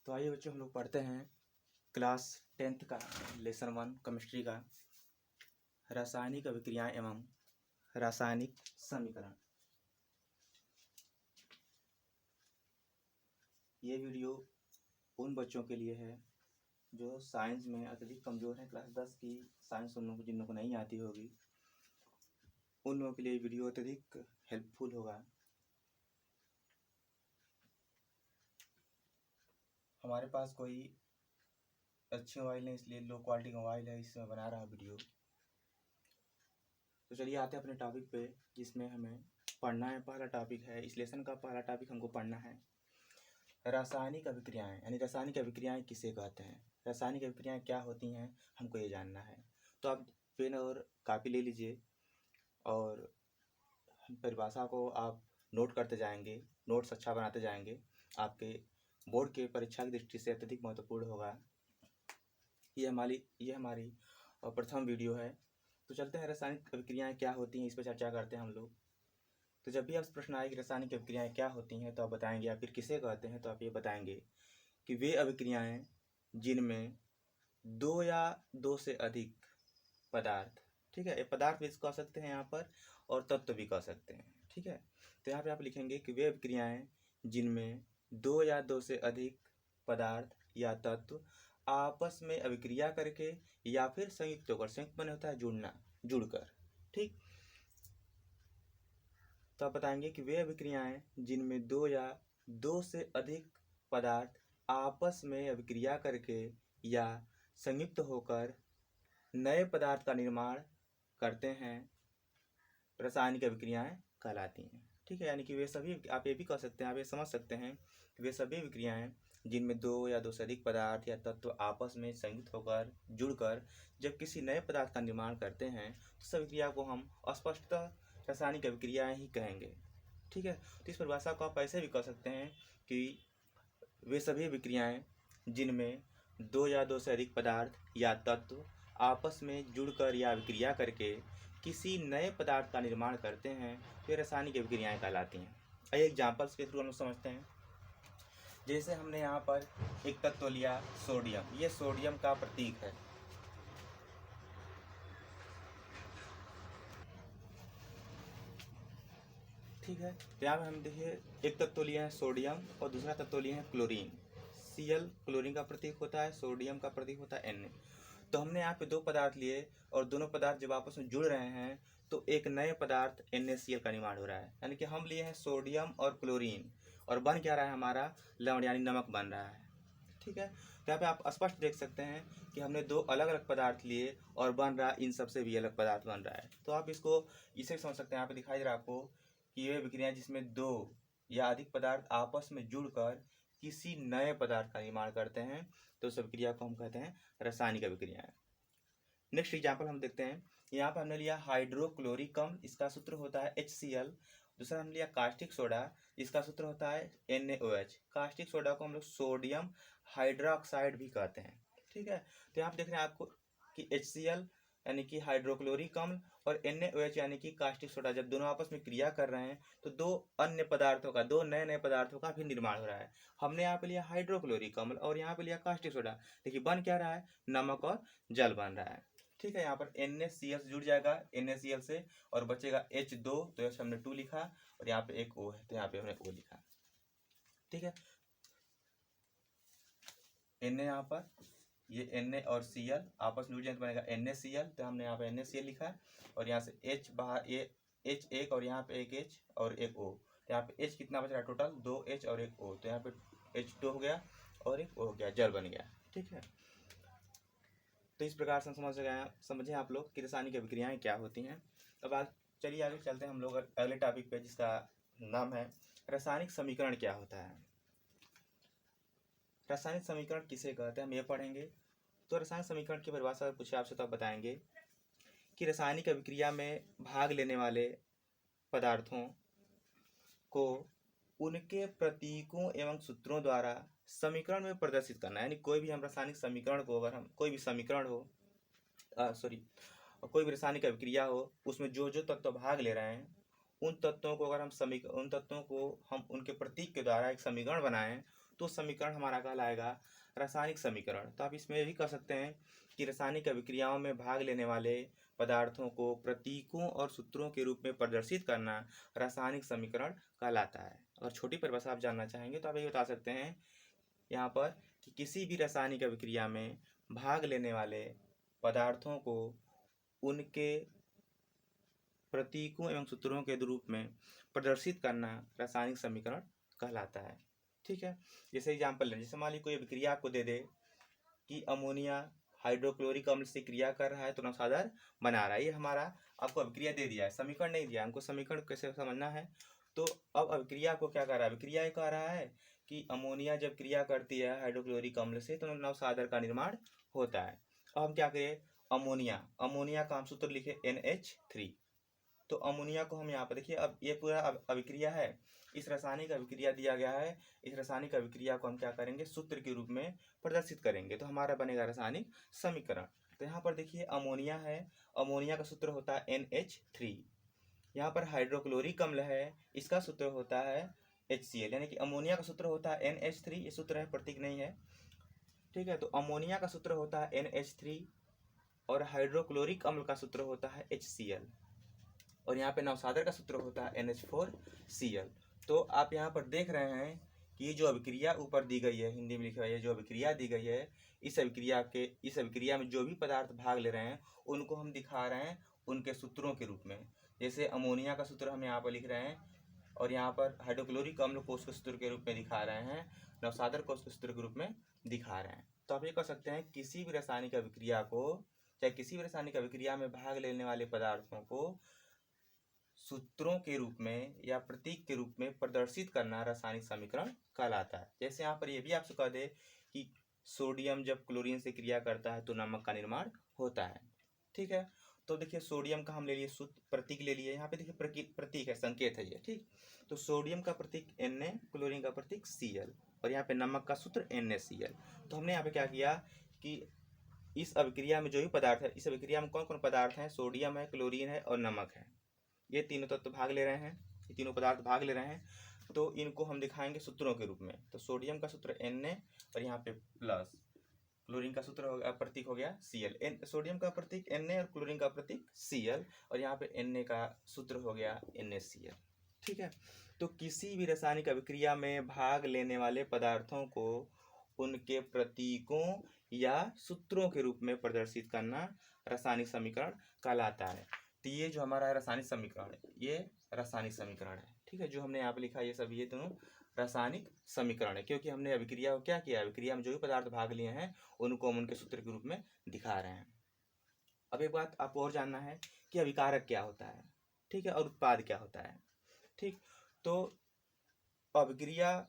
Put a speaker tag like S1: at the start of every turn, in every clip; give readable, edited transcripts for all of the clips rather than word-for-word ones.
S1: तो आइए बच्चों, हम लोग पढ़ते हैं क्लास 10th का लेसन 1 केमिस्ट्री का रासायनिक अभिक्रियाएं एवं रासायनिक समीकरण। ये वीडियो उन बच्चों के लिए है जो साइंस में अत्यधिक कमज़ोर हैं। क्लास 10 की साइंस उन लोगों को जिन लोगों को नहीं आती होगी उन लोगों के लिए वीडियो अत्यधिक हेल्पफुल होगा। हमारे पास कोई अच्छी मोबाइल नहीं, इसलिए लो क्वालिटी का मोबाइल है, इसमें बना रहा वीडियो। तो चलिए आते हैं अपने टॉपिक पे, जिसमें हमें पढ़ना है। पहला टॉपिक है, इस लेसन का पहला टॉपिक हमको पढ़ना है रासायनिक अभिक्रियाएं, यानी रासायनिक अभिक्रियाएं किसे कहते हैं, रासायनिक अभिक्रियाएं क्या होती हैं, हमको ये जानना है। तो आप पेन और कापी ले लीजिए और परिभाषा को आप नोट करते जाएंगे, नोट्स अच्छा बनाते जाएंगे। आपके बोर्ड के परीक्षा की दृष्टि से अत्यधिक महत्वपूर्ण होगा। ये हमारी प्रथम वीडियो है। तो चलते हैं, रासायनिक अभिक्रियाएं क्या होती हैं इस पर चर्चा करते हैं हम लोग। तो जब भी आप प्रश्न आए कि रासायनिक अभिक्रियाएं क्या होती हैं, तो आप बताएंगे, या फिर किसे कहते हैं, तो आप ये बताएंगे कि वे अभिक्रियाएं जिनमें दो या दो से अधिक पदार्थ, ठीक है, ये पदार्थ भी कह सकते हैं यहाँ पर, और तत्व भी कह सकते हैं, ठीक है। तो यहाँ पे आप लिखेंगे कि वे अभिक्रियाएं जिनमें दो या दो से अधिक पदार्थ या तत्व आपस में अभिक्रिया करके या फिर संयुक्त होकर, संयुक्त बने होता है जुड़ना, जुड़कर, ठीक। तो आप बताएंगे कि वे अभिक्रियाएं जिनमें दो या दो से अधिक पदार्थ आपस में अभिक्रिया करके या संयुक्त होकर नए पदार्थ का निर्माण करते हैं, रासायनिक अभिक्रियाएं कहलाती हैं, ठीक है। यानी कि वे सभी, आप ये भी कह सकते हैं, आप ये समझ सकते हैं कि वे सभी अभिक्रियाएं जिनमें दो या दो से अधिक पदार्थ या तत्व आपस में संयुक्त होकर जुड़कर जब किसी नए पदार्थ का निर्माण करते हैं, तो इस अभिक्रिया को हम स्पष्टतः रासायनिक अभिक्रियाएं ही कहेंगे, ठीक है। तो इस परिभाषा को आप ऐसे भी कह सकते हैं कि वे सभी अभिक्रियाएं जिनमें दो या दो से अधिक पदार्थ या तत्व आपस में जुड़कर या अभिक्रिया करके किसी नए पदार्थ का निर्माण करते हैं, वे रासायनिक अभिक्रियाएं कहलाती हैं। आइए एग्जाम्पल्स के थ्रू हम लोग समझते हैं। जैसे हमने यहाँ पर एक तत्व लिया सोडियम, ये सोडियम का प्रतीक है, ठीक है। तो यहाँ पर हम देखिए एक तत्व लिया है सोडियम और दूसरा तत्व लिया है क्लोरीन। Cl क्लोरीन का प्रतीक होता है, सोडियम का प्रतीक होता है Na। तो हमने यहाँ पे दो पदार्थ लिए और दोनों पदार्थ जब आपस में जुड़ रहे हैं तो एक नए पदार्थ NaCl का निर्माण हो रहा है। यानी कि हम लिए हैं सोडियम और क्लोरीन और बन क्या रहा है, हमारा लवण यानी नमक बन रहा है, ठीक है। तो यहाँ पे आप स्पष्ट देख सकते हैं कि हमने दो अलग अलग पदार्थ लिए और बन रहा इन सबसे भी अलग पदार्थ बन रहा है। तो आप इसको इसे समझ सकते हैं, यहाँ पे दिखाई दे रहा है आपको कि ये अभिक्रियाएं जिसमें दो या अधिक पदार्थ आपस में जुड़कर किसी नए पदार्थ का निर्माण करते हैं, तो उस अभिक्रिया को हम कहते हैं रासायनिक अभिक्रियाएं। नेक्स्ट एग्जाम्पल हम देखते हैं। यहाँ पर हमने लिया हाइड्रोक्लोरिक अम्ल, इसका सूत्र होता है HCl। दूसरा हमने लिया कास्टिक सोडा, इसका सूत्र होता है NaOH। कास्टिक सोडा को हम लोग सोडियम हाइड्रोक्साइड भी कहते हैं, ठीक है। तो यहाँ पर देख रहे हैं आपको कि HCl यानी कि हाइड्रोक्लोरिक अम्ल और NaOH यानी कि कास्टिक सोडा, जब दोनों आपस में क्रिया कर रहे हैं तो दो अन्य पदार्थों का, दो नए नए पदार्थों का भी निर्माण हो रहा है। हमने यहाँ पे लिया हाइड्रोक्लोरिक अम्ल और यहाँ पे लिया कास्टिक सोडा, देखिए बन क्या रहा है, नमक और जल बन रहा है, ठीक है। यहाँ पर NaCl से जुड़ जाएगा NaCl से और बचेगा H2, तो H हमने 2 लिखा और यहाँ पे एक O है तो यहाँ पे हमने O लिखा, ठीक है। Na यहाँ पर ये Na और Cl आपस में जुड़ जाए तो बनेगा NaCl, तो हमने यहाँ पे NaCl लिखा और यहाँ से H बाहर, ये H एक और यहाँ पे एक H और एक O, तो यहाँ पे H कितना बच रहा है, टोटल 2 H और एक O, तो यहाँ पे H2 हो गया और एक O हो गया, जल बन गया, ठीक है। तो इस प्रकार से हम समझे आप लोग कि रासायनिक अभिक्रियाएं क्या होती हैं। अब आज चलिए आगे चलते हैं हम लोग अगले टॉपिक पे, जिसका नाम है रासायनिक समीकरण क्या होता है। रासायनिक समीकरण किसे कहते हैं, हम ये पढ़ेंगे। तो रासायनिक समीकरण की परिभाषा पूछे आपसे तो आप बताएंगे कि रासायनिक अभिक्रिया में भाग लेने वाले पदार्थों को उनके प्रतीकों एवं सूत्रों द्वारा समीकरण में प्रदर्शित करना। यानी कोई भी हम रासायनिक समीकरण को, अगर हम कोई भी समीकरण हो, कोई भी रासायनिक अभिक्रिया हो, उसमें जो जो तत्व भाग ले रहे हैं उन तत्वों को अगर हम उन तत्वों को हम उनके प्रतीक के द्वारा एक समीकरण बनाएं, तो समीकरण हमारा कहलाएगा रासायनिक समीकरण। तो आप इसमें भी कह सकते हैं कि रासायनिक अभिक्रियाओं में भाग लेने वाले पदार्थों को प्रतीकों और सूत्रों के रूप में प्रदर्शित करना रासायनिक समीकरण कहलाता है। अगर छोटी परिभाषा आप जानना चाहेंगे तो आप ये बता सकते हैं यहाँ पर कि किसी भी रासायनिक अभिक्रिया में भाग लेने वाले पदार्थों को उनके प्रतीकों एवं सूत्रों के रूप में प्रदर्शित करना रासायनिक समीकरण कहलाता है। ठीक है, जैसे एग्जाम्पल लें, जैसे मान लीजिए कोई अभिक्रिया आपको दे दे कि अमोनिया हाइड्रोक्लोरिक अम्ल से क्रिया कर रहा है तो नौसादर बना रहा है। ये हमारा आपको अभिक्रिया दे दिया है, समीकरण नहीं दिया। हमको समीकरण कैसे समझना है, तो अब अभिक्रिया को क्या कर रहा है, अभिक्रिया ये कह रहा है कि अमोनिया जब क्रिया करती है हाइड्रोक्लोरिक अम्ल से तो नवसादर का निर्माण होता है। अब हम क्या करें, अमोनिया का हम सूत्र लिखे NH3। तो अमोनिया को हम यहाँ पर देखिए, अब ये पूरा अभिक्रिया है, इस रासायनिक अभिक्रिया दिया गया है, इस रासायनिक अभिक्रिया को हम क्या करेंगे, सूत्र के रूप में प्रदर्शित करेंगे, तो हमारा बनेगा रासायनिक समीकरण। तो यहाँ पर देखिए अमोनिया है, अमोनिया का सूत्र होता है NH3। यहाँ पर हाइड्रोक्लोरिक अम्ल है, इसका सूत्र होता है HCl, यानी कि अमोनिया का सूत्र होता है NH3, ये सूत्र है, प्रतीक नहीं है। ठीक है, तो अमोनिया का सूत्र होता है NH3 और हाइड्रोक्लोरिक अम्ल का सूत्र होता है HCl, और यहाँ पे नवसादर का सूत्र होता है NH4Cl। तो आप यहाँ पर देख रहे हैं कि जो अभिक्रिया ऊपर दी गई है, हिंदी में लिखा हुआ है, जो अभिक्रिया दी गई है, इस अभिक्रिया में जो भी पदार्थ भाग ले रहे हैं उनको हम दिखा रहे हैं उनके सूत्रों के रूप में। जैसे अमोनिया का सूत्र हम यहाँ पर लिख रहे हैं और यहाँ पर हाइड्रोक्लोरिक अम्ल को उसके सूत्र के रूप में दिखा रहे हैं, नवसादर को उसके सूत्र के रूप में दिखा रहे हैं। तो आप ये कह सकते हैं किसी भी रासायनिक अभिक्रिया को, चाहे किसी भी रासायनिक अभिक्रिया में भाग लेने वाले पदार्थों को सूत्रों के रूप में या प्रतीक के रूप में प्रदर्शित करना रासायनिक समीकरण कहलाता है। जैसे यहाँ पर ये भी आपसे कह दे कि सोडियम जब क्लोरीन से क्रिया करता है तो नमक का निर्माण होता है। ठीक है, तो देखिए सोडियम का हम ले लिए सूत्र, प्रतीक ले लिए, यहाँ पे देखिए प्रतीक है, संकेत है ये। ठीक, तो सोडियम का प्रतीक Na, क्लोरीन का प्रतीक Cl, और यहाँ पे नमक का सूत्र NaCl। तो हमने यहाँ पे क्या किया कि इस अभिक्रिया में जो भी पदार्थ है, इस अभिक्रिया में कौन कौन पदार्थ हैं, सोडियम है, क्लोरीन है और नमक है, ये तीनों तत्व भाग ले रहे हैं, ये तीनों पदार्थ भाग ले रहे हैं, तो इनको हम दिखाएंगे सूत्रों के रूप में। तो सोडियम का सूत्र Na और यहाँ पे प्लस, क्लोरीन का सूत्र हो गया, प्रतीक हो गया Cl। सोडियम का प्रतीक Na और क्लोरीन का प्रतीक Cl, और यहाँ पे Na का सूत्र हो गया NaCl। ठीक है, तो किसी भी रासायनिक अभिक्रिया में भाग लेने वाले पदार्थों को उनके प्रतीकों या सूत्रों के रूप में प्रदर्शित करना रासायनिक समीकरण कहलाता है। तो ये जो हमारा रासायनिक समीकरण है, ये रासायनिक समीकरण है। ठीक है, जो हमने यहाँ पे लिखा है ये सब, ये दोनों रासायनिक समीकरण है, क्योंकि हमने अभिक्रिया को क्या किया, अभिक्रिया में जो भी पदार्थ भाग लिए हैं उनको हम उनके सूत्र के रूप में दिखा रहे हैं। अब एक बात आपको और जानना है कि अभिकारक क्या होता है, ठीक है, और उत्पाद क्या होता है। ठीक, तो अभिक्रिया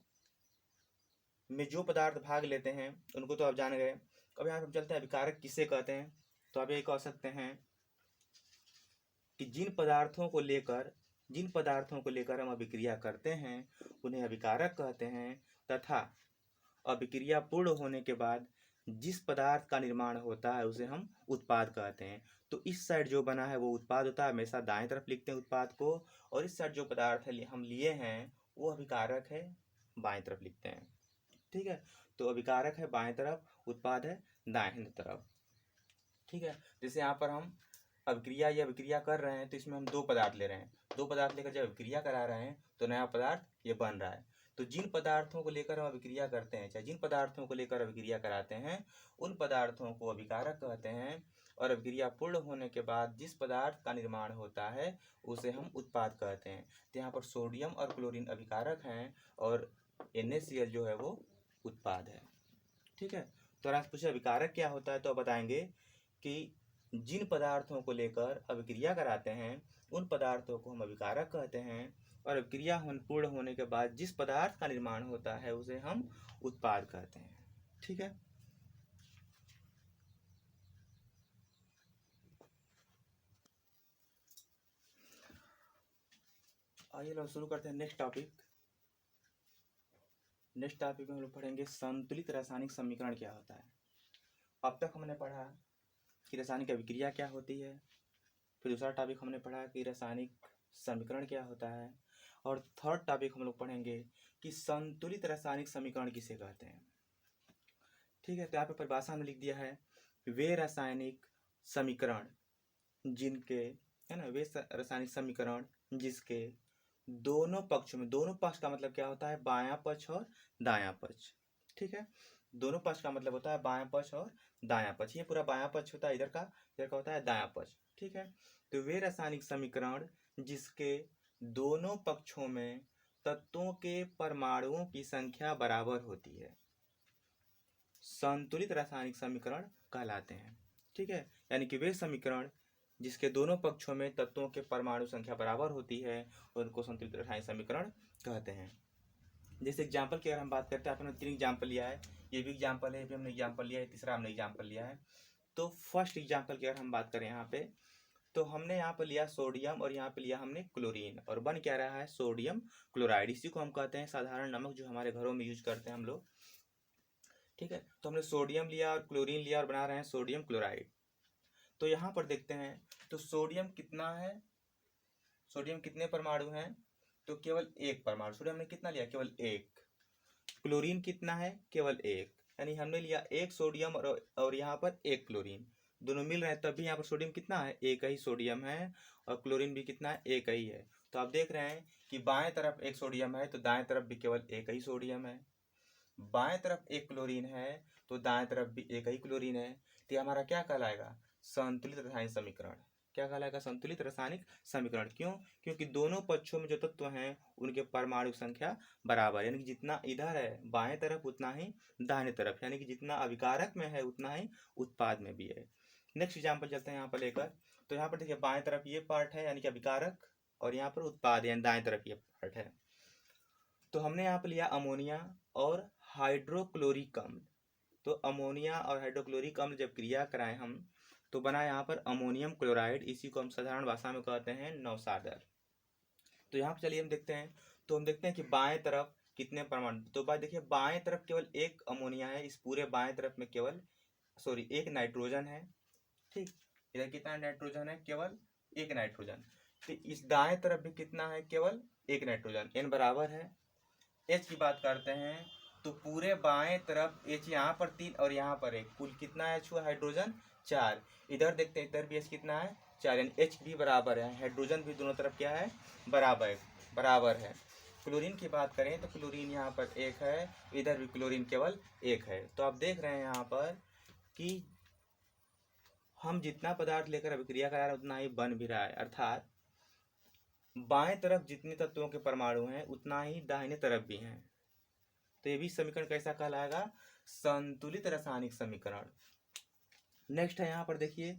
S1: में जो पदार्थ भाग लेते हैं उनको तो आप जान गए। अब यहाँ हम चलते हैं अभिकारक किसे कहते हैं। तो आप ये कह सकते हैं कि जिन पदार्थों को लेकर हम अभिक्रिया करते हैं उन्हें अभिकारक कहते हैं, तथा अभिक्रिया पूर्ण होने के बाद जिस पदार्थ का निर्माण होता है उसे हम उत्पाद कहते हैं। तो इस साइड जो बना है वो उत्पाद होता है, हमेशा दाएं तरफ लिखते हैं उत्पाद को, और इस साइड जो पदार्थ है हम लिए हैं वो अभिकारक है, बाएं तरफ लिखते हैं। ठीक है, तो अभिकारक है बाएं तरफ, उत्पाद है दाहिने तरफ। ठीक है, जैसे यहाँ पर हम अभिक्रिया कर रहे हैं तो इसमें हम दो पदार्थ ले रहे हैं, दो पदार्थ लेकर जब अभिक्रिया करा रहे हैं तो नया पदार्थ ये बन रहा है। तो जिन पदार्थों को लेकर हम अभिक्रिया करते हैं, चाहे जिन पदार्थों को लेकर अभिक्रिया कराते हैं, उन पदार्थों को अभिकारक कहते हैं, और अभिक्रिया पूर्ण होने के बाद जिस पदार्थ का निर्माण होता है उसे हम उत्पाद कहते हैं। तो यहाँ पर सोडियम और क्लोरीन अभिकारक हैं और NaCl जो है वो उत्पाद है। ठीक है, तो अगर पूछे अभिकारक क्या होता है तो बताएंगे कि जिन पदार्थों को लेकर अभिक्रिया कराते हैं उन पदार्थों को हम अभिकारक कहते हैं, और अभिक्रिया पूर्ण होने के बाद जिस पदार्थ का निर्माण होता है उसे हम उत्पाद कहते हैं। ठीक है, आइए लोग शुरू करते हैं नेक्स्ट टॉपिक में हम लोग पढ़ेंगे संतुलित रासायनिक समीकरण क्या होता है। अब तक हमने पढ़ा कि रासायनिक अभिक्रिया क्या होती है, फिर दूसरा टॉपिक हमने पढ़ा कि रासायनिक समीकरण क्या होता है, और थर्ड टॉपिक हम लोग पढ़ेंगे कि संतुलित रासायनिक समीकरण किसे कहते हैं। ठीक है, तो यहाँ पे परिभाषा हमने लिख दिया है, वे रासायनिक समीकरण जिनके, है ना, वे रासायनिक समीकरण जिसके दोनों पक्षों में, दोनों पक्ष का मतलब क्या होता है, बायां पक्ष और दायां पक्ष। ठीक है, दोनों पक्ष का मतलब होता है बायां पक्ष और दायां पक्ष। ये पूरा बायां पक्ष होता है, इधर का होता है दायां पक्ष। ठीक है, तो वे रासायनिक समीकरण जिसके दोनों पक्षों में तत्वों के परमाणुओं की संख्या बराबर होती है संतुलित रासायनिक समीकरण कहलाते हैं। ठीक है, यानी कि वे समीकरण जिसके दोनों पक्षों में तत्वों के परमाणु संख्या बराबर होती है उनको संतुलित रासायनिक समीकरण कहते हैं। जैसे एग्जाम्पल की अगर हम बात करते हैं, आपने 3 एग्जाम्पल लिया है, ये भी एग्जाम्पल है, ये भी हमने एग्जाम्पल लिया है, तीसरा हमने एग्जाम्पल लिया है। तो फर्स्ट एग्जाम्पल की अगर हम बात करें यहाँ पे, तो हमने यहाँ पर लिया सोडियम और यहाँ पे लिया हमने क्लोरीन, और बन क्या रहा है, सोडियम क्लोराइड। इसी को हम कहते हैं साधारण नमक, जो हमारे घरों में यूज करते हैं हम लोग। ठीक है, तो हमने सोडियम लिया और क्लोरीन लिया और बना रहे हैं सोडियम क्लोराइड। तो यहाँ पर देखते हैं, तो सोडियम कितना है, सोडियम कितने परमाणु हैं, तो केवल एक परमाणु, सोडियम ने कितना लिया, केवल एक। क्लोरीन कितना है, केवल एक, यानी हमने लिया एक सोडियम और यहाँ पर एक क्लोरीन, दोनों मिल रहे हैं, तब भी यहाँ पर सोडियम कितना है, एक ही सोडियम है, और क्लोरीन भी कितना है, एक ही है। तो आप देख रहे हैं कि बाएं तरफ एक सोडियम है तो दाएं तरफ भी केवल एक ही सोडियम है, बाएं तरफ एक क्लोरीन है तो दाएं तरफ भी एक ही क्लोरीन है। तो हमारा क्या कहलाएगा, संतुलित रासायनिक समीकरण। क्या कहलाएगा, संतुलित रासायनिक समीकरण। क्यों, क्योंकि दोनों पक्षों में जो तत्व हैं उनके परमाणु संख्या बराबर, यानी कि जितना इधर है बाएं तरफ उतना ही दाहिने तरफ, यानी कि जितना अभिकारक में है उतना ही उत्पाद में भी है। नेक्स्ट एग्जाम्पल चलते हैं यहाँ पर लेकर, तो यहाँ पर देखिए बाएं तरफ ये पार्ट है यानी कि अभिकारक, और यहाँ पर उत्पाद यानी दाएं तरफ ये पार्ट है। तो हमने यहाँ पर लिया अमोनिया और हाइड्रोक्लोरिक अम्ल। तो अमोनिया और हाइड्रोक्लोरिक अम्ल जब क्रिया कराएं हम, तो बना यहाँ पर अमोनियम क्लोराइड, इसी को हम साधारण भाषा में कहते हैं नौसादर। तो यहाँ पर चलिए हम देखते हैं, तो हम देखते हैं कि बाएं तरफ कितने परमाणु, तो बात देखिए बाएं तरफ केवल एक अमोनिया है, इस पूरे बाएं तरफ में केवल एक नाइट्रोजन है। ठीक, इधर कितना नाइट्रोजन है, केवल एक नाइट्रोजन। तो इस दाएं तरफ भी कितना है, केवल एक नाइट्रोजन, n बराबर है। H की बात करते हैं, तो पूरे बाएं तरफ H यहाँ पर 3 और यहाँ पर 1, कुल कितना H हुआ, हाइड्रोजन 4। इधर देखते हैं, इधर भी H कितना है, 4, यानी H भी बराबर है, हाइड्रोजन भी दोनों तरफ क्या है, बराबर है। क्लोरीन की बात करें तो क्लोरीन यहाँ पर 1 है, इधर भी क्लोरीन केवल 1 है। तो आप देख रहे हैं यहाँ पर कि हम जितना पदार्थ लेकर अभिक्रिया करा रहे हैं उतना ही बन भी रहा है, अर्थात बाएं तरफ जितने तत्वों के परमाणु हैं उतना ही दाहिने तरफ भी हैं। तो ये भी समीकरण कैसा कहलाएगा, संतुलित रासायनिक समीकरण। नेक्स्ट है यहाँ पर देखिए,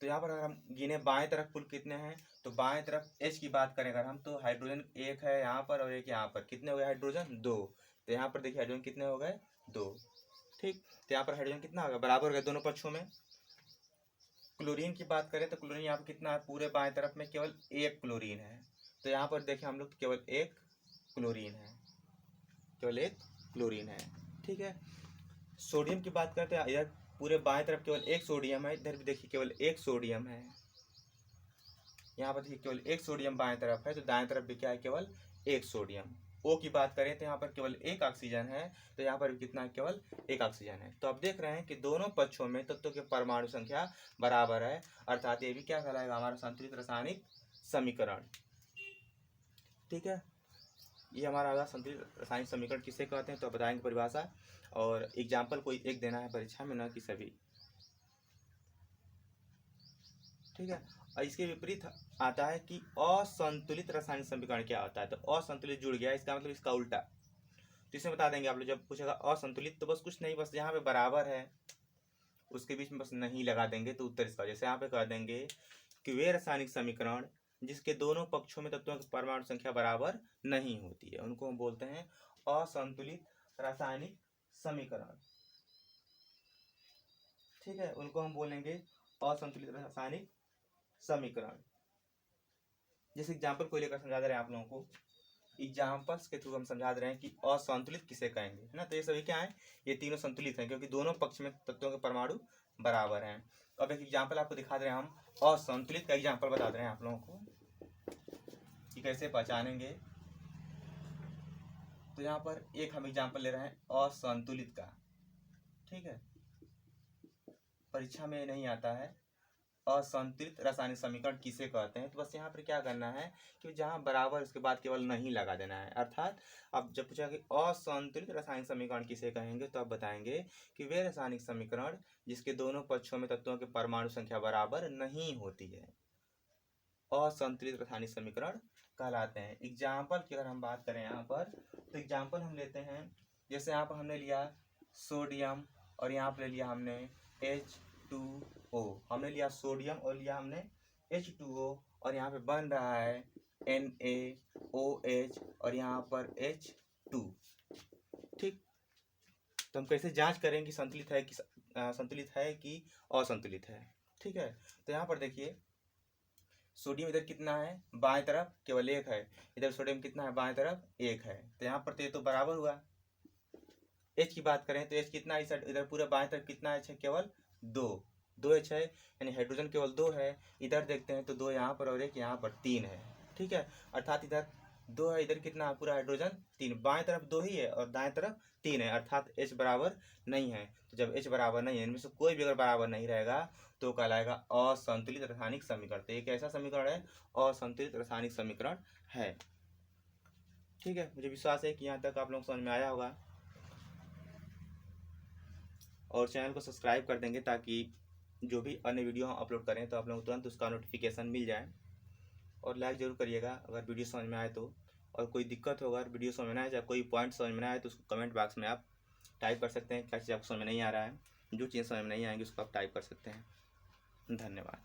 S1: तो यहाँ पर अगर हम गिने बाएं तरफ कुल कितने हैं, तो बाएं तरफ H की बात करें अगर हम, तो हाइड्रोजन 1 है यहाँ पर और 1 यहाँ पर, कितने हो गए हाइड्रोजन, 2। तो यहाँ पर देखिए हाइड्रोजन कितने हो गए, 2। ठीक, तो यहाँ पर हाइड्रोजन कितना होगा, बराबर हो गया दोनों पक्षों में। क्लोरीन की बात करें तो क्लोरीन यहाँ पर कितना है, पूरे बाएं तरफ में केवल एक क्लोरीन है। तो यहाँ पर देखें हम लोग केवल एक क्लोरीन है, केवल एक क्लोरीन है। ठीक है, सोडियम की बात करते हैं, इधर पूरे बाएं तरफ केवल एक सोडियम है, इधर भी देखिए केवल एक सोडियम है, यहाँ पर देखिए केवल एक सोडियम बाएं तरफ है, तो दाएं तरफ भी क्या है, केवल एक सोडियम। O की बात करें तो यहाँ पर केवल एक ऑक्सीजन है, तो यहाँ पर भी कितना है, केवल एक ऑक्सीजन है। तो आप देख रहे हैं कि दोनों पक्षों में तत्वों के परमाणु संख्या बराबर है, अर्थात ये भी क्या कहलाएगा, हमारा संतुलित रासायनिक समीकरण। ठीक है, ये हमारा होगा संतुलित रासायनिक समीकरण किसे कहते हैं, तो बताएंगे परिभाषा, और एग्जाम्पल कोई एक देना है परीक्षा में, न कि सभी। ठीक है, और इसके विपरीत आता है कि असंतुलित रासायनिक समीकरण क्या होता है। तो असंतुलित जुड़ गया, इसका मतलब इसका उल्टा। तो इसमें बता देंगे आप लोग, जब पूछेगा असंतुलित तो बस कुछ नहीं, बस यहाँ पे बराबर है उसके बीच में बस नहीं लगा देंगे तो उत्तर इसका। जैसे यहाँ पे कह देंगे कि वे रासायनिक समीकरण जिसके दोनों पक्षों में तत्वों की परमाणु संख्या बराबर नहीं होती है उनको हम बोलते हैं असंतुलित रासायनिक समीकरण। ठीक है, उनको हम बोलेंगे असंतुलित रासायनिक समीकरण। जैसे एग्जाम्पल को लेकर समझा दे रहे हैं आप लोगों को, एग्जाम्पल्स के थ्रू हम समझा दे रहे हैं कि असंतुलित किसे कहेंगे, है ना। तो ये सभी क्या है, ये तीनों संतुलित हैं क्योंकि दोनों पक्ष में तत्वों के परमाणु बराबर हैं। अब एक एग्जाम्पल आपको दिखा दे रहे हैं, हम असंतुलित का एग्जाम्पल बता दे रहे हैं आप लोगों को कि कि कैसे पहचानेंगे। तो यहाँ पर एक हम एग्जाम्पल ले रहे हैं असंतुलित का, ठीक है, परीक्षा में नहीं आता है असंतुलित रासायनिक समीकरण किसे कहते हैं। तो बस यहाँ पर क्या करना है कि जहाँ बराबर उसके बाद केवल नहीं लगा देना है। अर्थात अब जब पूछा कि असंतुलित रासायनिक समीकरण किसे कहेंगे तो आप बताएंगे कि वे रासायनिक समीकरण जिसके दोनों पक्षों में तत्वों के परमाणु संख्या बराबर नहीं होती है, असंतुलित रासायनिक समीकरण कहलाते हैं। एग्जाम्पल की अगर हम बात करें यहाँ पर, तो एग्जाम्पल हम लेते हैं, जैसे यहाँ पर हमने लिया सोडियम और यहाँ पर लिया हमने H2O, हमने लिया सोडियम और लिया हमने H2O और यहाँ पे बन रहा है NaOH और यहाँ पर H2, ठीक। तो हम कैसे जांच करें कि संतुलित है कि असंतुलित है, ठीक है। तो यहाँ पर देखिए सोडियम इधर कितना है, बाएं तरफ केवल एक है, इधर सोडियम कितना है, बाएं तरफ एक है, तो यहाँ पर तो बराबर हुआ। H की बात करें तो H कितना है, इधर पूरा बाएं तरफ कितना H है, केवल दो H है, यानी हाइड्रोजन केवल 2 है। इधर देखते हैं तो 2 यहाँ पर और एक यहाँ पर 3 है, ठीक है। अर्थात इधर 2 है, इधर कितना है, पूरा हाइड्रोजन 3, बाएं तरफ 2 ही है और दाएं तरफ 3 है, अर्थात H बराबर नहीं है। तो जब H बराबर नहीं है, इनमें से कोई भी अगर बराबर नहीं रहेगा तो कहलाएगा असंतुलित रासायनिक समीकरण। तो एक ऐसा समीकरण है, असंतुलित रासायनिक समीकरण है, ठीक है। मुझे विश्वास है कि यहाँ तक आप लोग समझ में आया होगा और चैनल को सब्सक्राइब कर देंगे ताकि जो भी अन्य वीडियो हम अपलोड करें तो आप लोगों को तुरंत उसका नोटिफिकेशन मिल जाए। और लाइक ज़रूर करिएगा अगर वीडियो समझ में आए तो, और कोई दिक्कत हो अगर वीडियो समझ में आए, चाहे कोई पॉइंट समझ में आए तो उसको कमेंट बॉक्स में आप टाइप कर सकते हैं, क्या चीज़ आपको समझ में नहीं आ रहा है। जो चीज़ समझ में नहीं आएंगी उसको आप टाइप कर सकते हैं। धन्यवाद।